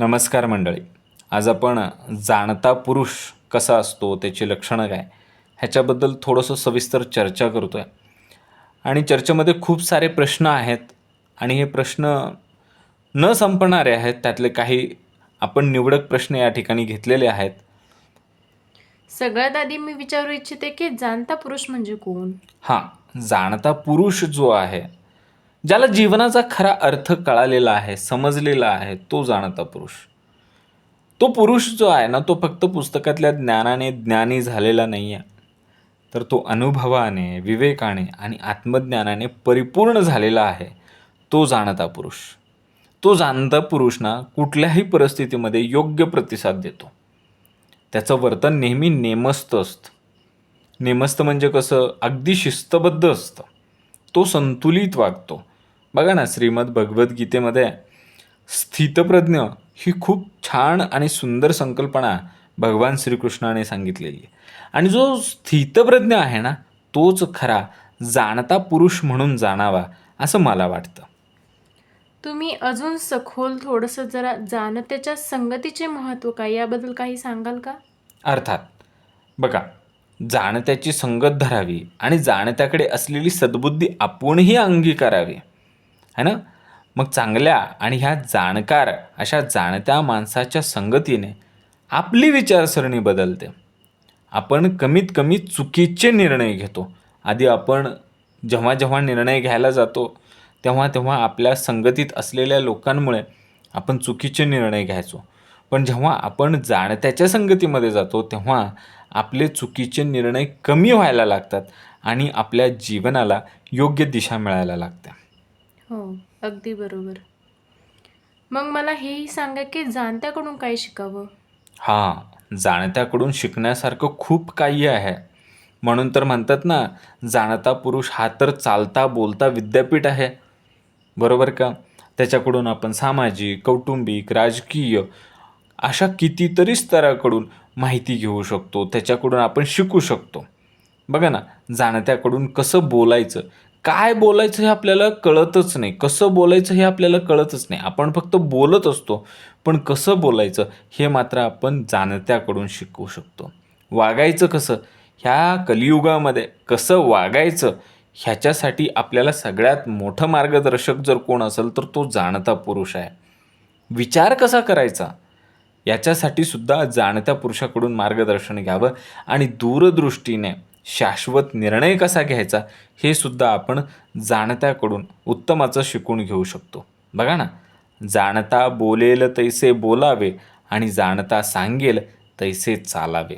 नमस्कार मंडळी. आज आपण जाणता पुरुष कसा असतो, त्याची लक्षणं काय, ह्याच्याबद्दल थोडंसं सविस्तर चर्चा करतो आहे. आणि चर्चेमध्ये खूप सारे प्रश्न आहेत आणि हे प्रश्न न संपणारे आहेत. त्यातले काही आपण निवडक प्रश्न या ठिकाणी घेतलेले आहेत. सगळ्यात आधी मी विचारू इच्छिते की जाणता पुरुष म्हणजे कोण? जाणता पुरुष जो आहे, ज्याला जीवनाचा खरा अर्थ कळालेला आहे, समजलेला आहे, तो जाणता पुरुष. तो पुरुष जो आहे ना, तो फक्त पुस्तकातल्या ज्ञानाने ज्ञानी झालेला नाही आहे, तर तो अनुभवाने, विवेकाने आणि आत्मज्ञानाने परिपूर्ण झालेला आहे. तो जाणता पुरुष. तो जाणता पुरुष ना कुठल्याही परिस्थितीमध्ये योग्य प्रतिसाद देतो. त्याचं वर्तन नेहमी नेमस्त असतं. नेमस्त म्हणजे कसं? अगदी शिस्तबद्ध असतं. तो संतुलित वागतो. बघा ना, श्रीमद भगवद्गीतेमध्ये स्थितप्रज्ञ ही खूप छान आणि सुंदर संकल्पना भगवान श्रीकृष्णाने सांगितलेली आहे. आणि जो स्थितप्रज्ञ आहे ना, तोच खरा जाणता पुरुष म्हणून जाणावा, असं मला वाटतं. तुम्ही अजून सखोल थोडंसं जरा जाणत्याच्या संगतीचे महत्त्व काय याबद्दल काही सांगाल का? अर्थात, बघा, जाणत्याची संगत धरावी आणि जाणत्याकडे असलेली सद्बुद्धी आपणही अंगीकारावी, है ना. मग चांगल्या आणि ह्या जाणकार अशा जाणत्या माणसाच्या संगतीने आपली विचारसरणी बदलते. आपण कमीत कमी चुकीचे निर्णय घेतो. आधी आपण जेव्हा जेव्हा निर्णय घ्यायला जातो, तेव्हा तेव्हा आपल्या संगतीत असलेल्या लोकांमुळे आपण चुकीचे निर्णय घ्यायचो. पण जेव्हा आपण जाणत्याच्या संगतीमध्ये जातो, तेव्हा आपले चुकीचे निर्णय कमी व्हायला लागतात आणि आपल्या जीवनाला योग्य दिशा मिळायला लागते. हो, अगदी बरोबर. मग मला हेही सांगा की जाणत्याकडून काय शिकावं? जाणत्याकडून शिकण्यासारखं खूप काही आहे. म्हणून तर म्हणतात ना, जाणता पुरुष हा तर चालता बोलता विद्यापीठ आहे. बरोबर का? त्याच्याकडून आपण सामाजिक, कौटुंबिक, राजकीय अशा कितीतरी स्तराकडून माहिती घेऊ शकतो. त्याच्याकडून आपण शिकू शकतो. बघा ना, जाणत्याकडून कसं बोलायचं, काय बोलायचं हे आपल्याला कळतच नाही. कसं बोलायचं हे आपल्याला कळतच नाही. आपण फक्त बोलत असतो. पण कसं बोलायचं हे मात्र आपण जाणत्याकडून शिकू शकतो. वागायचं कसं, ह्या कलियुगामध्ये कसं वागायचं, ह्याच्यासाठी आपल्याला सगळ्यात मोठं मार्गदर्शक जर कोण असेल तर तो जाणता पुरुष आहे. विचार कसा करायचा याच्यासाठी सुद्धा जाणत्या पुरुषाकडून मार्गदर्शन घ्यावं आणि दूरदृष्टीने शाश्वत निर्णय कसा घ्यायचा हे सुद्धा आपण जाणत्याकडून उत्तमाचं शिकून घेऊ शकतो. बघा ना, जाणता बोलेल तैसे बोलावे आणि जाणता सांगेल तैसे चालावे.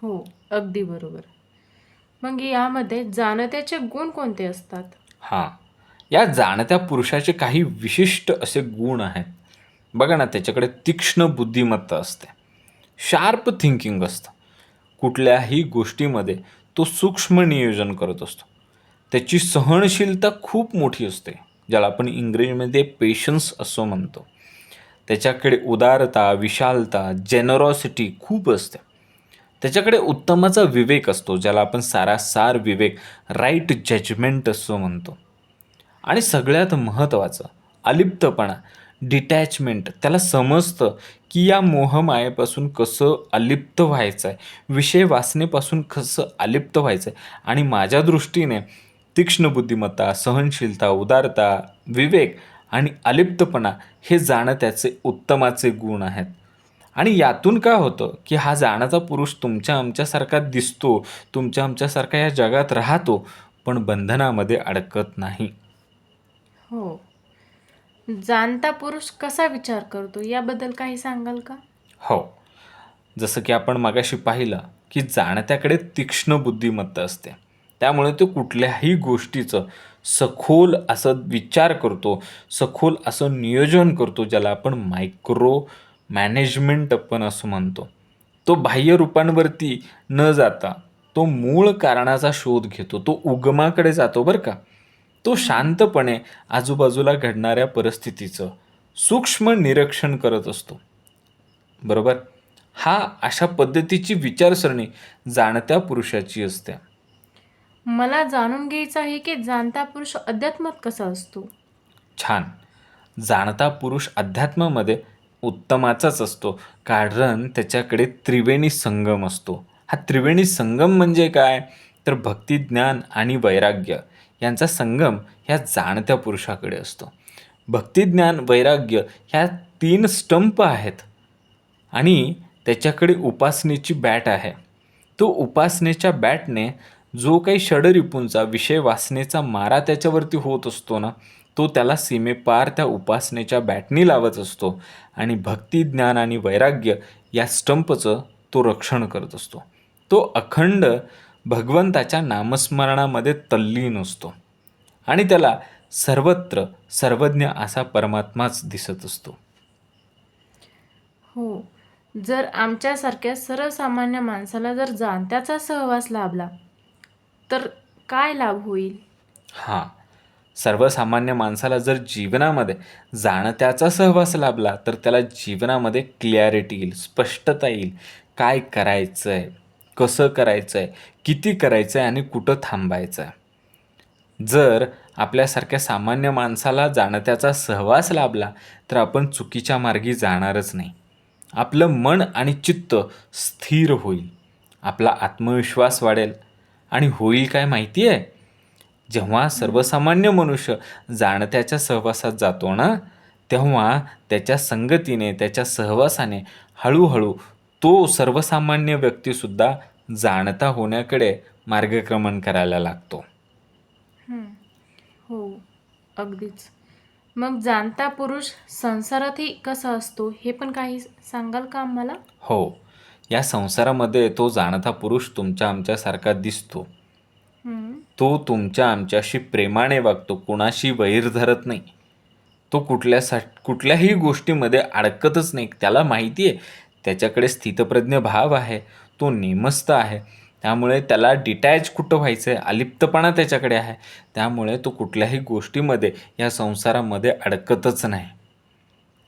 हो, अगदी बरोबर. मग यामध्ये जाणत्याचे गुण कोणते असतात? हां, या जाणत्या पुरुषाचे काही विशिष्ट असे गुण आहेत. बघा ना, त्याच्याकडे तीक्ष्ण बुद्धिमत्ता असते, शार्प थिंकिंग असतं. कुठल्याही गोष्टीमध्ये तो सूक्ष्म नियोजन करत असतो. त्याची सहनशीलता खूप मोठी असते, ज्याला आपण इंग्रजीमध्ये पेशन्स असं म्हणतो. त्याच्याकडे उदारता, विशालता, जेनरॉसिटी खूप असते. त्याच्याकडे उत्तमाचा विवेक असतो, ज्याला आपण सारासार विवेक, राईट जजमेंट असं म्हणतो. आणि सगळ्यात महत्त्वाचं अलिप्तपणा, डिटॅचमेंट. त्याला समजतं की या मोहमायेपासून कसं अलिप्त व्हायचं आहे, विषय वासनेपासून कसं अलिप्त व्हायचं आहे. आणि माझ्या दृष्टीने तीक्ष्ण बुद्धिमत्ता, सहनशीलता, उदारता, विवेक आणि अलिप्तपणा हे जाणत्याचे उत्तमाचे गुण आहेत. आणि यातून काय होतं की हा जाणाचा पुरुष तुमच्या आमच्यासारखा दिसतो, तुमच्या आमच्यासारखा या जगात राहतो, पण बंधनामध्ये अडकत नाही. हो. जाणता पुरुष कसा विचार करतो याबद्दल काही सांगाल का? हो, जसं की आपण मगाशी पाहिलं की जाणत्याकडे तीक्ष्ण बुद्धिमत्ता असते. त्यामुळे तो कुठल्याही गोष्टीचं सखोल असं विचार करतो, सखोल असं नियोजन करतो, ज्याला आपण मायक्रो मॅनेजमेंट आपण असं म्हणतो. तो बाह्य रूपांवरती न जाता तो मूळ कारणाचा शोध घेतो. तो उगमाकडे जातो बरं का. तो शांतपणे आजूबाजूला घडणाऱ्या परिस्थितीचं सूक्ष्म निरीक्षण करत असतो. बरोबर. अशा पद्धतीची विचारसरणी जाणत्या पुरुषाची असते. मला जाणून घ्यायचं आहे की जाणता पुरुष अध्यात्मात कसा असतो? छान. जाणता पुरुष अध्यात्मामध्ये उत्तमाचाच असतो, कारण त्याच्याकडे त्रिवेणी संगम असतो. हा त्रिवेणी संगम म्हणजे काय? तर भक्ती, ज्ञान आणि वैराग्य यांचा संगम ह्या जाणत्या पुरुषाकडे असतो. भक्ती, ज्ञान, वैराग्य ह्या 3 स्टंप आहेत आणि त्याच्याकडे उपासनेची बॅट आहे. तो उपासनेच्या बॅटने जो काही षडरिपूंचा, विषय वासनेचा मारा त्याच्यावरती होत असतो ना, तो त्याला सीमेपार त्या उपासनेच्या बॅटनी लावत असतो आणि भक्ती, ज्ञान आणि वैराग्य या स्टंपचं तो रक्षण करत असतो. तो अखंड भगवंताच्या नामस्मरणामध्ये तल्लीन असतो आणि त्याला सर्वत्र सर्वज्ञ असा परमात्माच दिसत असतो. हो. जर आमच्यासारख्या सर्वसामान्य माणसाला जर जाणत्याचा सहवास लाभला, तर काय लाभ होईल? हां, सर्वसामान्य माणसाला जर जीवनामध्ये जाणत्याचा सहवास लाभला, तर त्याला जीवनामध्ये क्लॅरिटी येईल, स्पष्टता येईल. काय करायचं आहे, कसं करायचं आहे, किती करायचं आहे आणि कुठं थांबायचं आहे. जर आपल्यासारख्या सामान्य माणसाला जाणत्याचा सहवास लाभला, तर आपण चुकीच्या मार्गी जाणारच नाही. आपलं मन आणि चित्त स्थिर होईल. आपला आत्मविश्वास वाढेल आणि होईल काय माहिती आहे? जेव्हा सर्वसामान्य मनुष्य जाणत्याच्या सहवासात जातो ना, तेव्हा त्याच्या संगतीने, त्याच्या सहवासाने हळूहळू तो सर्वसामान्य व्यक्तीसुद्धा जाणता होण्याकडे मार्गक्रमण करायला लागतो. हो, अगदीच. मग जाणता पुरुष संसारातही कसा असतो, हे पण काही सांगाल का आम्हाला? हो, या संसारामध्ये तो जाणता पुरुष तुमच्या आमच्यासारखा दिसतो. हं. तो तुमच्या आमच्याशी प्रेमाने वागतो, कुणाशी वैर धरत नाही. तो कुठल्याही गोष्टीमध्ये अडकतच नाही. त्याला माहिती आहे, त्याच्याकडे स्थितप्रज्ञ भाव आहे, तो नेमस्त आहे. त्यामुळे त्याला डिटॅच कुठं व्हायचं आहे, अलिप्तपणा त्याच्याकडे आहे. त्यामुळे तो कुठल्याही गोष्टीमध्ये या संसारामध्ये अडकतच नाही.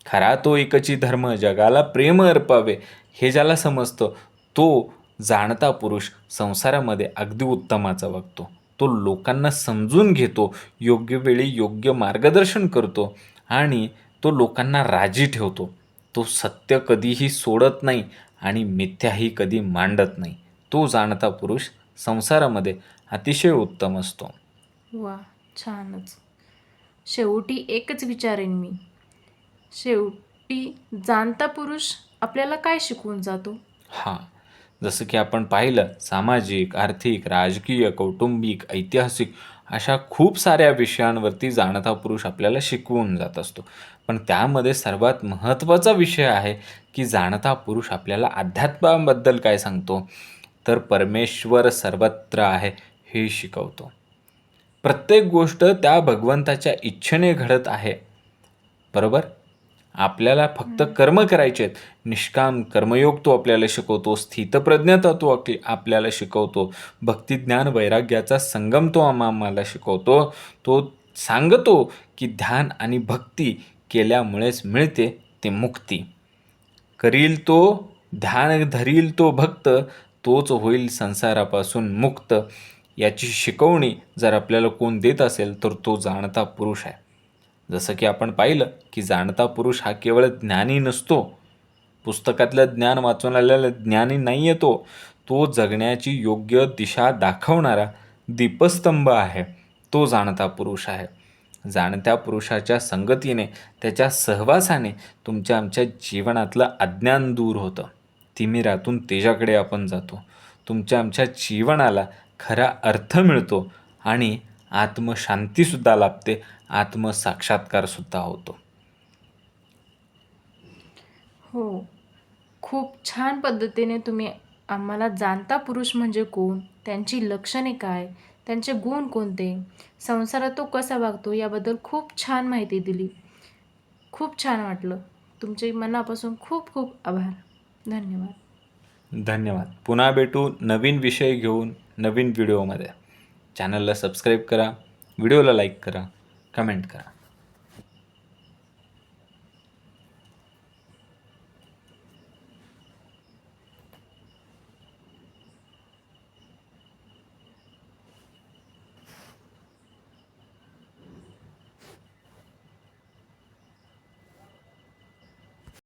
खरा तो एकची धर्म, जगाला प्रेम अर्पावे, हे ज्याला समजतं, तो जाणता पुरुष संसारामध्ये अगदी उत्तमाचा वागतो. तो लोकांना समजून घेतो, योग्य वेळी योग्य मार्गदर्शन करतो आणि तो लोकांना राजी ठेवतो. तो सत्य कधीही सोडत नाही आणि मिथ्याही कधी मांडत नाही. तो जाणता पुरुष संसारामध्ये अतिशय उत्तम असतो. वा, छानच. शेवटी एकच विचारेन मी. शेवटी जाणता पुरुष आपल्याला काय शिकवून जातो? हां, जसं की आपण पाहिलं सामाजिक, आर्थिक, राजकीय, कौटुंबिक, ऐतिहासिक अशा खूप साऱ्या विषयांवरती जाणता पुरुष आपल्याला शिकवून जात असतो. पण त्यामध्ये सर्वात महत्त्वाचा विषय आहे, की जाणता पुरुष आपल्याला अध्यात्माबद्दल काय सांगतो? तर परमेश्वर सर्वत्र आहे हे शिकवतो. प्रत्येक गोष्ट त्या भगवंताच्या इच्छेने घडत आहे. बरोबर? आपल्याला फक्त कर्म करायचे आहेत. निष्काम कर्मयोग तो आपल्याला शिकवतो. स्थितप्रज्ञता तो आपल्याला शिकवतो. भक्ती, ज्ञान, वैराग्याचा संगम तो आम्हाला शिकवतो. तो सांगतो की ध्यान आणि भक्ती केल्यामुळेच मिळते ते मुक्ती. करील तो ध्यान, धरील तो भक्त, तोच होईल संसारापासून मुक्त. याची शिकवणी जर आपल्याला कोण देत असेल तर तो जाणता पुरुष आहे. जसं की आपण पाहिलं की जाणता पुरुष हा केवळ ज्ञानी नसतो. पुस्तकातलं ज्ञान वाचून आलेला ज्ञानी नाही आहे तो. तो जगण्याची योग्य दिशा दाखवणारा दीपस्तंभ आहे. तो जाणता पुरुष आहे. जाणत्या पुरुषाच्या संगतीने, त्याच्या सहवासाने तुमच्या आमच्या जीवनातलं अज्ञान दूर होतं. तिमिरातून तेजाकडे आपण जातो. तुमच्या आमच्या जीवनाला खरा अर्थ मिळतो आणि आत्मशांतीसुद्धा लाभते, आत्मसाक्षात्कारसुद्धा होतो. हो. खूप छान पद्धतीने तुम्ही आम्हाला जाणता पुरुष म्हणजे कोण, त्यांची लक्षणे काय, त्यांचे गुण कोणते, संसारात तो कसा वागतो याबद्दल खूप छान माहिती दिली. खूप छान वाटलं. तुमचे मनापासून खूप खूप आभार. धन्यवाद. धन्यवाद. पुन्हा भेटू नवीन विषय घेऊन नवीन व्हिडिओमध्ये. चॅनलला सबस्क्राईब करा, व्हिडिओला लाईक करा, कमेंट करा.